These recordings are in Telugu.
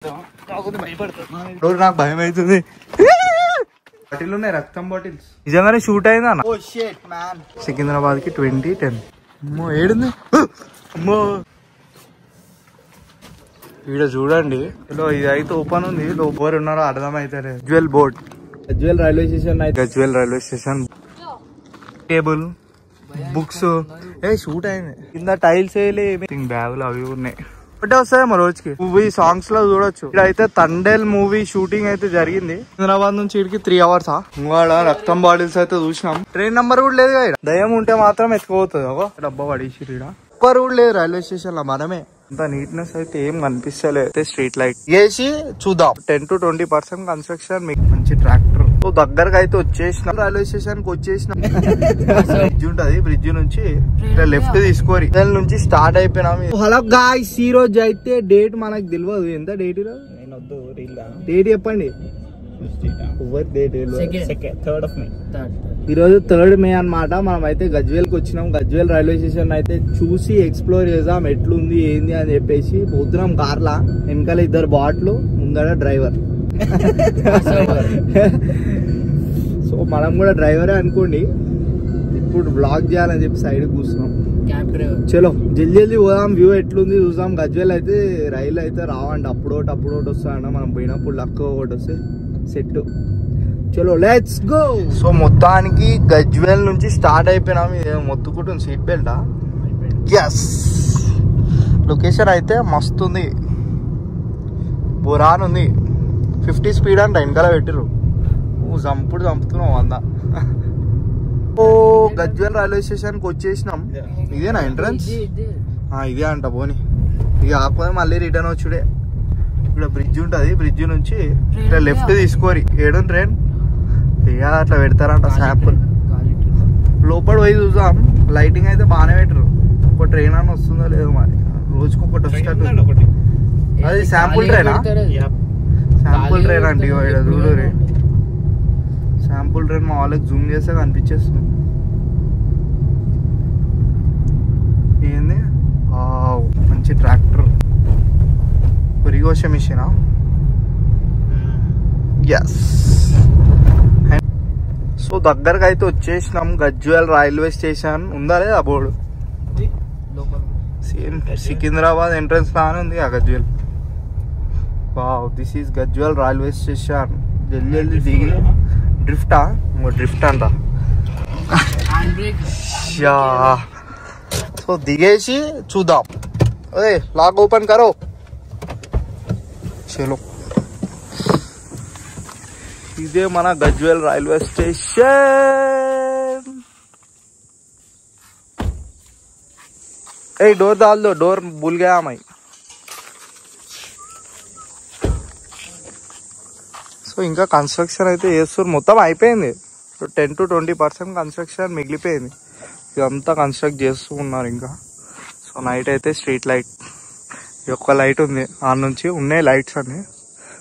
నాకు భయం అవుతుంది. బాటిల్ ఉన్నాయి, రక్తం బాటిల్స్. నిజంగానే షూట్ అయిందా అన్న? సికింద్రాబాద్ కి 2010. అమ్మో ఏడుంది, అమ్మో ఈడ చూడండి. ఇది అయితే ఓపెన్ ఉంది, లోపల ఉన్నారో అర్థమైతే. Gajwel board, Gajwel railway station. Gajwel railway station. Table, books. Shoot అయింది. కింద టైల్స్ వేయలే, బ్యాగులు అవి ఉన్నాయి. ఒకటే వస్తాయేమో రోజుకి. మూవీ సాంగ్స్ లో చూడొచ్చు. ఇక్కడైతే తండేల్ మూవీ షూటింగ్ అయితే జరిగింది. హైదరాబాద్ నుంచి ఇక్కడికి 3 hours. ఇంవాడ రక్తం బాటిల్స్ అయితే చూసినాం. ట్రైన్ నెంబర్ కూడా లేదు కదా. దయ్యం ఉంటే మాత్రం ఎత్తుకుపోతుంది. ఒక డబ్బా పడేసి ఒక్కరు కూడా లేదు రైల్వే స్టేషన్ లో. మనమే అంత నీట్నెస్ అయితే ఏం కనిపిస్తలేదు. స్ట్రీట్ లైట్ వేసి చూద్దాం. 10 to 20% కన్స్ట్రక్షన్. మీకు మంచి ట్రాక్టర్ దగ్గరగా అయితే వచ్చేసిన. రైల్వే స్టేషన్ కి వచ్చేసిన. బ్రిడ్జ్ ఉంటది, బ్రిడ్జ్ నుంచి లెఫ్ట్ తీసుకోరి. దాని నుంచి స్టార్ట్ అయిపోయినాం. హలో గాయ్స్, ఈ రోజు అయితే డేట్ మనకు తెలియదు. ఎంత డేట్? డేట్ చెప్పండి. ఈరోజు 3rd May అన్నమాట. మనం అయితే గజ్వేల్ కి వచ్చినాం. గజ్వేల్ రైల్వే స్టేషన్ అయితే చూసి ఎక్స్ప్లోర్ చేద్దాం ఎట్లుంది ఏంది అని చెప్పేసి పోతున్నాం కార్లా. వెనకాల 2 బాట్లు, ముందర డ్రైవర్. సో మనం కూడా డ్రైవరే అనుకోండి. ఇప్పుడు బ్లాగ్ చేయాలని చెప్పి సైడ్ కూర్చున్నాం. చలో జల్దీ పోదాం. వ్యూ ఎట్లుంది చూసాం. గజ్వేల్ అయితే రైలు అయితే రావండి, అప్పుడోటి వస్తాయంట. మనం పోయినప్పుడు లక్ ఒకటి వస్తే సెట్. చలో లెట్స్ గో. సో మొత్తానికి గజ్వేల్ నుంచి స్టార్ట్ అయిపోయినాం. ఇది మొత్తుకుంటుంది సీట్ బెల్టా. ఎస్, లొకేషన్ అయితే మస్తు ఉంది. బురాన్ ఉంది. 50 స్పీడ్ అంట వెనకాల పెట్టిరు. నువ్వు చంపుతున్నావు 100. ఓ గజ్వేల్ రైల్వే స్టేషన్ కి వచ్చేసినాం. ఇదేనా ఎంట్రన్స్? ఇదే అంట. పోనీ ఇక ఆకపోతే మళ్ళీ రిటర్న్ వచ్చుడే. ఇక్కడ బ్రిడ్జ్ ఉంటది, బ్రిడ్జ్ నుంచి ఇట్లా లెఫ్ట్ తీసుకోరి. ఏడు ట్రైన్ ఇక అట్లా పెడతారంట శాంపుల్. లోపల పోయి చూద్దాం. లైటింగ్ అయితే బాగానే పెట్టరు. ఒక ట్రైన్ అని వస్తుందో లేదో మరి. రోజుకి ఒకటి వస్తుంది. అది శాంపుల్ ట్రైనా? శాంపుల్ ట్రైన్ అంటే ఇక్కడ చూడరు. శాంపుల్ ట్రైన్ మా వాళ్ళకి జూమ్ చేస్తే కనిపించేస్తుంది. ఏంది మంచి ట్రాక్టర్, పురిగోష మిషనా? ఎస్. సో దగ్గరకు అయితే వచ్చేసినాం. గజ్వేల్ రైల్వే స్టేషన్ ఉందా లేదా బోర్డు? సేమ్ సికింద్రాబాద్ ఎంట్రన్స్ లానే ఉంది ఆ Gajwel. Wow, this is Gajwel railway station. జల్దీ దిగి డ్రిఫ్టా? డ్రిఫ్ట్ అంట. సో దిగేసి చూద్దాం. అదే లాక్ ఓపెన్ కరో. చలో, ఇదే మన గజ్వేల్ రైల్వే స్టేషన్. डोर डाल दो, डोर भूल गया मैं. సో ఇంకా కన్స్ట్రక్షన్ అయితే చేస్తారు. మొత్తం అయిపోయింది. 10 to 20% కన్స్ట్రక్షన్ మిగిలిపోయింది. ఇదంతా కన్స్ట్రక్ట్ చేస్తూ ఉన్నారు ఇంకా. సో నైట్ అయితే స్ట్రీట్ లైట్, ఒక్క లైట్ ఉంది. ఆ నుంచి ఉన్నాయి లైట్స్ అన్ని.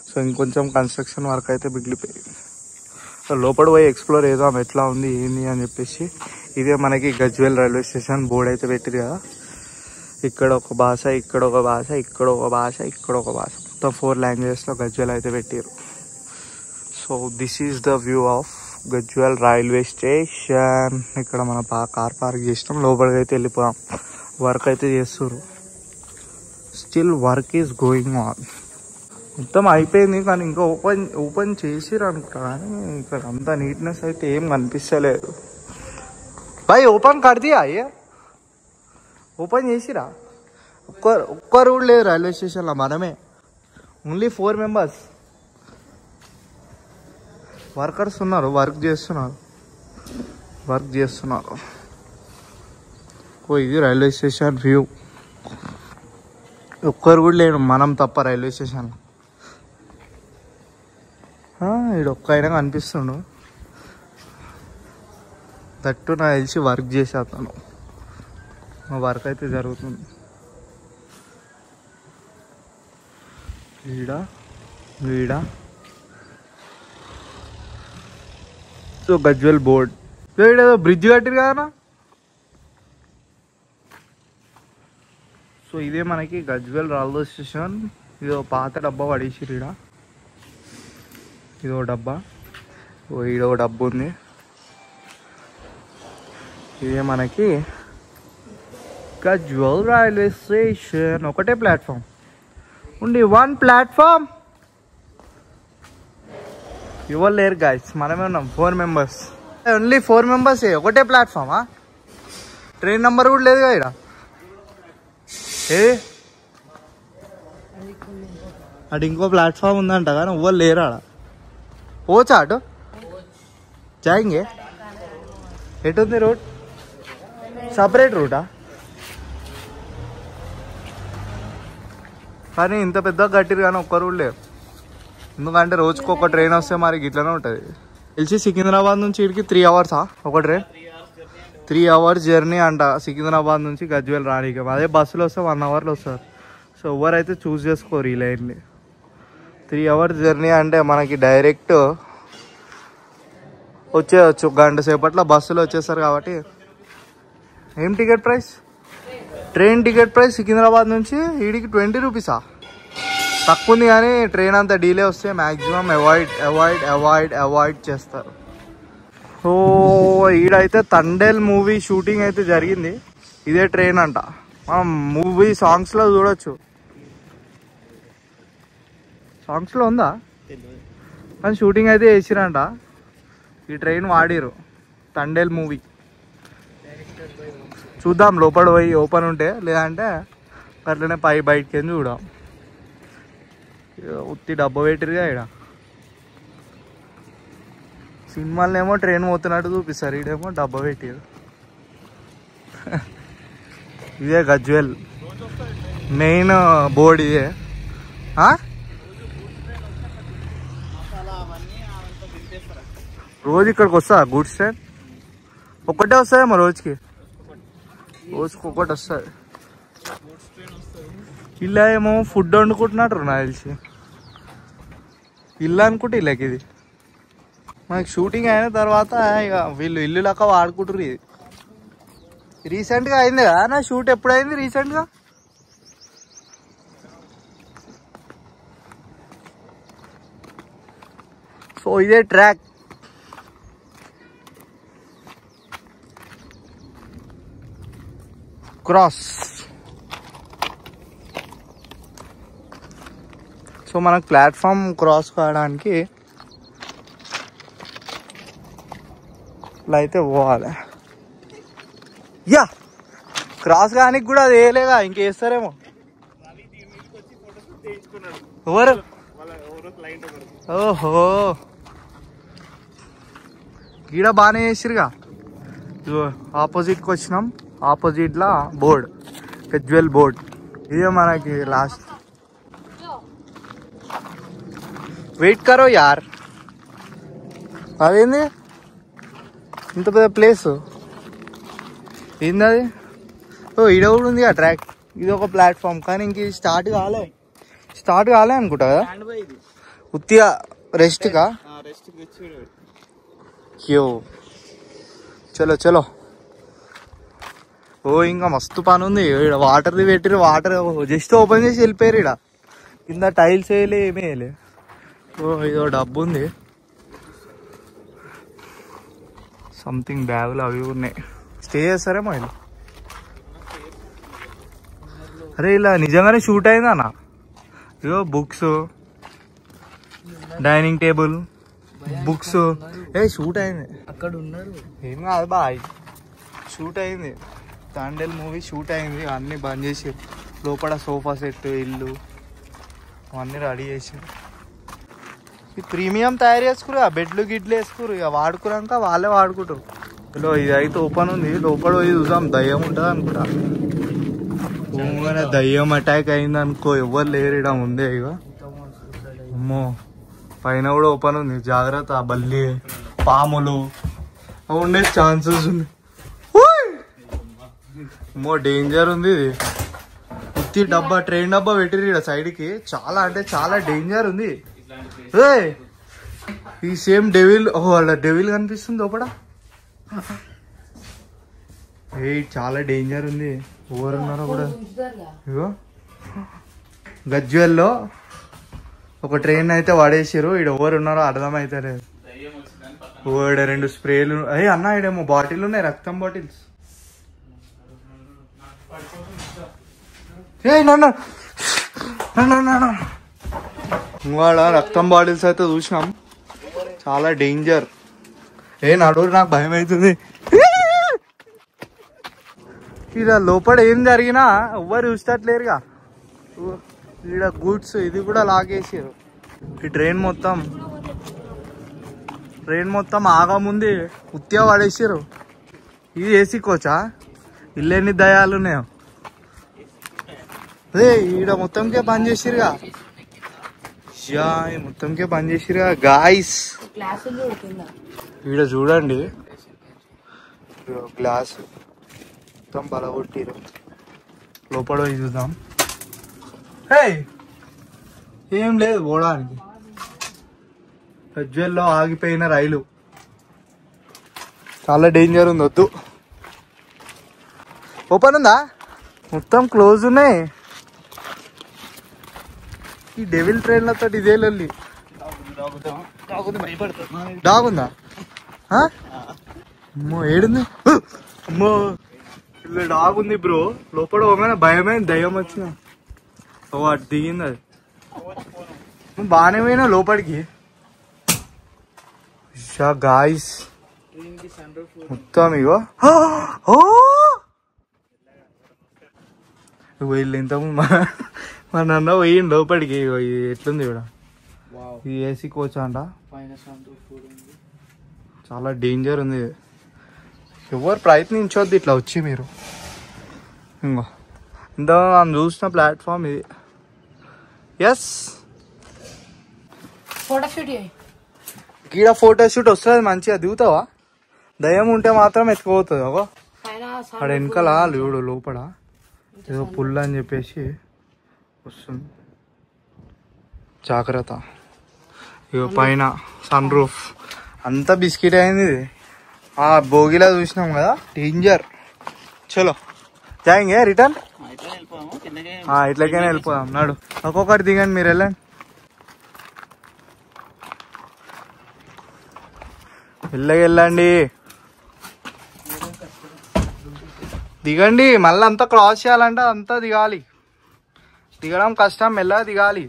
సో ఇంకొంచెం కన్స్ట్రక్షన్ వర్క్ అయితే మిగిలిపోయింది. సో లోపల పోయి ఎక్స్ప్లోర్ చేద్దాం ఎట్లా ఉంది ఏంది అని చెప్పేసి. ఇదే మనకి గజ్వేల్ రైల్వే స్టేషన్ బోర్డు అయితే పెట్టింది కదా. ఇక్కడ ఒక భాష, ఇక్కడ ఒక భాష, ఇక్కడ ఒక భాష, ఇక్కడ ఒక భాష, మొత్తం 4 languagesలో గజ్వేల్ అయితే పెట్టారు. So this is the view of Gajwel railway station. ఇక్కడ మన కార్ పార్క్ చేసినాం. లోపలికి అయితే వెళ్ళిపోయాం. వర్క్ అయితే చేస్తారు. Still work is going on. మొత్తం అయిపోయింది కానీ ఇంకా ఓపెన్ చేసిరు అనుకుంటా. కానీ ఇక్కడ అంత నీట్నెస్ అయితే ఏం కనిపిస్తలేదు. భాయ్ ఓపెన్ కర్దియా? ఓపెన్ చేసిరా? ఒక్కరు కూడా లేదు రైల్వే స్టేషన్లో. మనమే ఓన్లీ 4 members వర్కర్స్ ఉన్నారు. వర్క్ చేస్తున్నారు. ఓ ఇది రైల్వే స్టేషన్ వ్యూ. ఒక్కరు కూడా లేడు, మనం తప్ప రైల్వే స్టేషన్లో. ఇక్కడ ఒక్క అయినా కనిపిస్తుండు. దట్టు నాకు తెలిసి వర్క్ చేసేస్తాను. వర్క్ అయితే జరుగుతుంది. వీడ సో గజ్వేల్ బోర్డ్. ఏదో బ్రిడ్జ్ కట్టిరు కదా. సో ఇదే మనకి గజ్వేల్ రైల్వే స్టేషన్. ఇదో పాత డబ్బా పడేసిర్రు ఈడ. ఇదో డబ్బా, ఈడో డబ్బు ఉంది. ఇదే మనకి గజ్వేల్ రైల్వే స్టేషన్. ఒకటే ప్లాట్ఫామ్ ఉంది, 1 ప్లాట్ఫామ్. ఎవరు లేరు గాయస్, మనమే ఉన్నాం 4 మెంబర్స్. ఓన్లీ 4 మెంబర్స్, ఒకటే ప్లాట్ఫామా? ట్రైన్ నెంబర్ కూడా లేదు ఇక్కడ. అటు ఇంకో ప్లాట్ఫామ్ ఉందంట కానీ ఎవ్వరు లేరు ఆడ. పోచా అటు జాయింగే? ఎటుంది రూట్? సపరేట్ రూటా? కానీ ఇంత పెద్దగా కట్టిరు కానీ ఒక్క రూట్ లేరు. ఎందుకంటే రోజుకు ఒక ట్రైన్ వస్తే మరి ఇట్లనే ఉంటుంది. తెలిసి సికింద్రాబాద్ నుంచి ఇక్కడికి 3 అవర్సా ఒక ట్రైన్? 3 అవర్స్ జర్నీ అంట సికింద్రాబాద్ నుంచి గజ్వేల్ రానికి. అదే బస్సులో వస్తే 1 అవర్లో వస్తారు. సో ఎవరైతే చూస్ చేసుకోరు ఈ లైన్ని. 3 అవర్స్ జర్నీ అంటే మనకి డైరెక్ట్ వచ్చేయచ్చు, గంట సేపట్లో బస్సులో వచ్చేస్తారు. కాబట్టి ఏం ticket price? Train ticket price Secunderabad నుంచి ఈడికి 20 రూపీసా? తక్కువ ఉంది కానీ ట్రైన్ అంతా డీలే వస్తే మ్యాక్సిమం అవాయిడ్ చేస్తారు. సో ఈడైతే తండేల్ మూవీ షూటింగ్ అయితే జరిగింది. ఇదే ట్రైన్ అంట. మనం మూవీ సాంగ్స్లో చూడొచ్చు. సాంగ్స్లో ఉందా? కానీ షూటింగ్ అయితే చేసిరంట. ఈ ట్రైన్ వాడిరు తండేల్ మూవీ. చూద్దాం లోపల పోయి ఓపెన్ ఉంటే, లేదంటే అట్లనే బయటికి వెళ్ళి చూద్దాం. ఉత్తి డబ్బా పెట్టిరుగా ఇక్కడ. సినిమాలనేమో ట్రైన్ పోతున్నట్టు చూపిస్తారు, ఈడేమో డబ్బా పెట్టిరు. ఇదే గజ్వేల్ మెయిన్ బోర్డు ఇదే. రోజు ఇక్కడికి వస్తా గూడ్స్ ట్రైన్? ఒక్కటే వస్తుందేమో రోజుకి ఒకటి వస్తుంది. ఇలా ఏమో ఫుడ్ వండుకుంటున్నట్టు నాకు తెలిసి. ఇల్లు అనుకుంటే ఇళ్ళకి ఇది. మనకి షూటింగ్ అయిన తర్వాత ఇక వీళ్ళు ఇల్లు లెక్క వాడుకుంటారు. ఇది రీసెంట్గా అయింది కదా నా షూట్? ఎప్పుడైంది రీసెంట్గా? సో ఇదే ట్రాక్. క్రాస్. సో మనకు ప్లాట్ఫామ్ క్రాస్ కావడానికి ఇలా అయితే పోవాలి. యా క్రాస్ కానీ కూడా అది వేయలేగా, ఇంకేస్తారేమో. ఎవరు? ఓహో గీడ బాగానే చేసిరుగా. ఆపోజిట్కి వచ్చినాం. ఆపోజిట్లా బోర్డ్, గజ్వేల్ బోర్డ్. ఇదే మనకి లాస్ట్. వెయిట్ కరో యార్. అదేంది ఇంత పెద్ద ప్లేస్? ఏంది అది? ఓ ఈడ కూడా ఉంది ఆ ట్రాక్. ఇది ఒక ప్లాట్ఫామ్ కానీ ఇంక స్టార్ట్ కాలే అనుకుంటా కదా. ఉత్తిగా రెస్ట్కా? యో చలో చలో. ఓ ఇంకా మస్తు పని ఉంది. ఇక్కడ వాటర్ది పెట్టిరు. వాటర్ జస్ట్ ఓపెన్ చేసి వెళ్ళిపోయారు. ఇక్కడ కింద టైల్స్ వేయలే, ఏమీ వేయలే. ఓ ఇదో డబ్బు ఉంది. సంథింగ్ బ్యాగులు అవి ఉన్నాయి. స్టే చేస్తారేమో ఇలా. అరే ఇలా నిజంగానే షూట్ అయిందా అన్న? ఇగో books, dining table, books. Shoot అయింది అక్కడ ఉన్నారు. ఏం కాదు బాయ్, షూట్ అయింది. తాండేల్ మూవీ షూట్ అయింది. అన్నీ బంద్ చేసి లోపల సోఫా సెట్, ఇల్లు అవన్నీ రెడీ చేసి ఈ ప్రీమియం తయారు చేసుకురు. ఆ బెడ్లు గిడ్లు వేసుకురు. ఇక వాడుకున్నాక వాళ్ళే వాడుకుంటారు. ఇలా ఇది అయితే ఓపెన్ ఉంది. లోపల పోయి చూద్దాం. దయ్యం ఉంటుంది అనుకుంటా. దయ్యం అటాక్ అయింది అనుకో, ఎవరు లేరు ఇక్కడ ముందే. ఇక అమ్మో పైన కూడా ఓపెన్ ఉంది. జాగ్రత్త, బల్లి పాములు ఉండే ఛాన్సెస్ ఉంది. అమ్మో డేంజర్ ఉంది ఇది. ఉత్తి డబ్బా, ట్రైన్ డబ్బా పెట్టిరు ఇక్కడ సైడ్ కి. చాలా అంటే చాలా డేంజర్ ఉంది. ఈ సేమ్ డెవిల్. ఓహో అలా డెవిల్ కనిపిస్తుంది లోపల. చాలా డేంజర్ ఉంది. ఎవరున్నారో కూడా. ఇగో గజ్వేల్లో ఒక ట్రైన్ అయితే వాడేసారు. ఈడ ఎవరు ఉన్నారో అర్థమైతే లేదు. ఈడ 2 స్ప్రేలు. అయ్యి అన్న ఈడేమో బాటిల్ ఉన్నాయి, రక్తం బాటిల్స్. ఏ నాన్న వాడ రక్తం బాటిల్స్ అయితే చూసినాం, చాలా డేంజర్. నడురు, నాకు భయం అవుతుంది. ఈడ లోపల ఏం జరిగినా ఎవ్వరు చూసేటట్లేరుగా. ఈడ గూడ్స్ ఇది కూడా లాగేసారు. ఈ ట్రైన్ మొత్తం ఆగముంది ఉత్తిగా పడేసారు. ఇది ఏసీ కోచా? ఇల్లు ఎన్ని దయాలు ఉన్నాయో. అదే ఈడ మొత్తంకే బంద్ చేసిరుగా. మొత్తంకే బంద్ చేసిరుగా గాయస్. ఈడ చూడండి, గ్లాస్ మొత్తం బలగొట్టిరు. లోపల చూద్దాం. ఏం లేదు పోవడానికి. గజ్వేల్లో ఆగిపోయిన రైలు, చాలా డేంజర్ ఉంది, వద్దు. ఓపెన్ ఉందా? మొత్తం క్లోజ్ ఉన్నాయి. ఈ డెవిల్ ట్రైన్లతో ఇదే లొల్లి. డాగ్ ఉందా? అమ్మో ఏడుంది? అమ్మో ఇలా డాగ్ ఉంది బ్రో. లోపల పోగానే భయమైంది, దయ్యం వచ్చిన. అటు దిగింది అది. బాగానే పోయినా లోపలికి. గాయస్ మొత్తం ఇగో వీళ్ళు ఇంతకుముందు మా నాన్న పోయింది లోపలికి. ఎట్లుంది ఇక్కడ? ఈ ఏసీ కోచ్ అంట, చాలా డేంజర్ ఉంది. ఎవరు ప్రయత్నించొద్దు ఇట్లా వచ్చి మీరు. ఇంకో ఇంత మనం చూసిన ప్లాట్ఫామ్ ఇది. ఎస్ గీడ ఫోటోషూట్ వస్తుంది, మంచిగా దిగుతావా? దయ్యం ఉంటే మాత్రం ఎత్తుకుపోతుంది. ఒక అక్కడ వెనకాల చూడు, లోపల ఏదో పుల్ల అని చెప్పేసి వస్తుంది, జాగ్రత్త. ఇగో పైన సన్ రూఫ్ అంతా బిస్కెట్ అయింది. ఇది భోగిలా చూసినాం కదా, డేంజర్. చలో జాయింగే రిటర్న్. ఇట్లకైనా వెళ్ళిపోదాం. నాడు ఒక్కొక్కటి దిగండి, మీరు వెళ్ళండి. వెళ్ళండి, దిగండి. మళ్ళీ అంతా క్రాస్ చేయాలంటే అంతా దిగాలి. దిగడం కష్టం, మెల్లగా దిగాలి.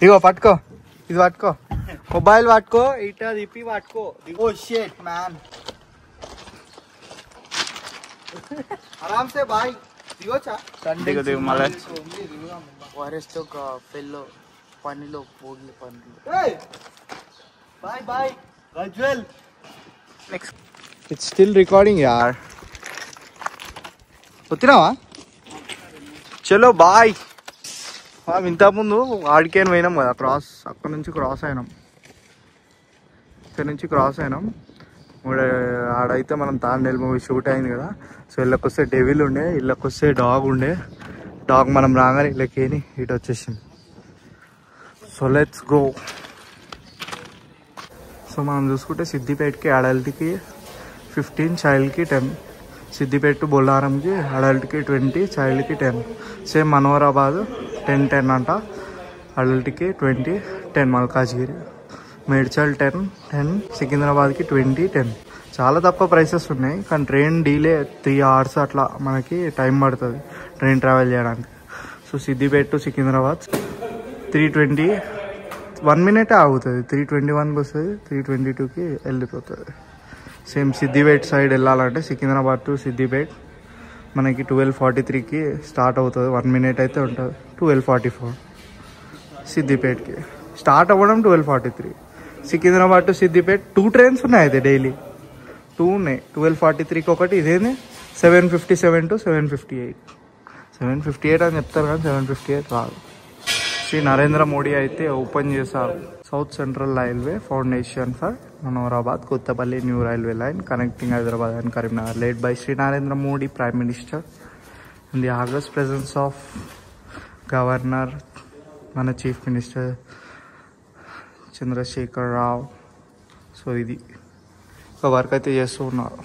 ఇగో పట్టుకో, ఇది పట్టుకో, మొబైల్ పట్టుకో, ఇటా తిప్పి పట్టుకో. దిగో షేట్ మ్యాన్, ఆరామ్సే బాయ్. దిగోచా ఫారెస్ట్ ఒక పెళ్ళో పనిలో పోగి పనులు. Bye bye Gajwel. It's still recording యార్. వచ్చినావా? చలో బాయ్. ఇంతకుముందు ఆడికేని పోయినాం కదా, క్రాస్ అక్కడ నుంచి క్రాస్ అయినాం. ఇక్కడ నుంచి క్రాస్ అయినాం. ఆడైతే మనం తాండేల్ మూవీ షూట్ అయింది కదా. సో ఇళ్ళకొస్తే డెవిల్ ఉండే, ఇళ్ళకొస్తే డాగ్ ఉండే. డాగ్ మనం రాగానే ఇళ్ళకేని ఇటు వచ్చేసింది. So let's go. సో మనం చూసుకుంటే సిద్దిపేటకి అడల్ట్కి 15, చైల్డ్కి 10. సిద్దిపేట టు బొల్లారంకి అడల్ట్కి 20, చైల్డ్కి 10. సేమ్ మనోహరాబాద్ 10 అంట, అడల్ట్కి 20, 10 మల్కాజ్గిరి. మేడ్చల్ 10, సికింద్రాబాద్కి 20, 10. చాలా తక్కువ ప్రైసెస్ ఉన్నాయి, కానీ ట్రైన్ డీలే 3 hours అట్లా మనకి టైం పడుతుంది ట్రైన్ ట్రావెల్ చేయడానికి. So Siddipet to Secunderabad 320, 1 minute ఆగుతుంది. 321కి వస్తుంది, 322కి వెళ్ళిపోతుంది. సేమ్ సిద్దిపేట సైడ్ వెళ్ళాలంటే సికింద్రాబాద్ టు సిద్దిపేట మనకి 12:43కి స్టార్ట్ అవుతుంది. 1 minute అయితే ఉంటుంది. 12:44 సిద్దిపేటకి స్టార్ట్ అవ్వడం. 12:43 సికింద్రాబాద్ టు సిద్దిపేట 2 trains ఉన్నాయి. అయితే డైలీ 2 ఉన్నాయి. 12:43కి ఒకటి, ఇదేంది 7:57 టు 7:58. 7:58 అని చెప్తారు కానీ 7:58 రాదు. శ్రీ నరేంద్ర మోడీ అయితే ఓపెన్ చేశారు south central railway foundation for Manoharabad Kothapalli new railway line connecting Hyderabad and Karimnagar, led by Sri Narendra Modi, Prime Minister, in the august presence of Governor, మన చీఫ్ మినిస్టర్ చంద్రశేఖర్ రావు. సో ఇది ఒక వర్క్ అయితే చేస్తూ ఉన్నారు.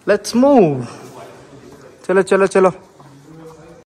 Let's move. చలో చలో చలో.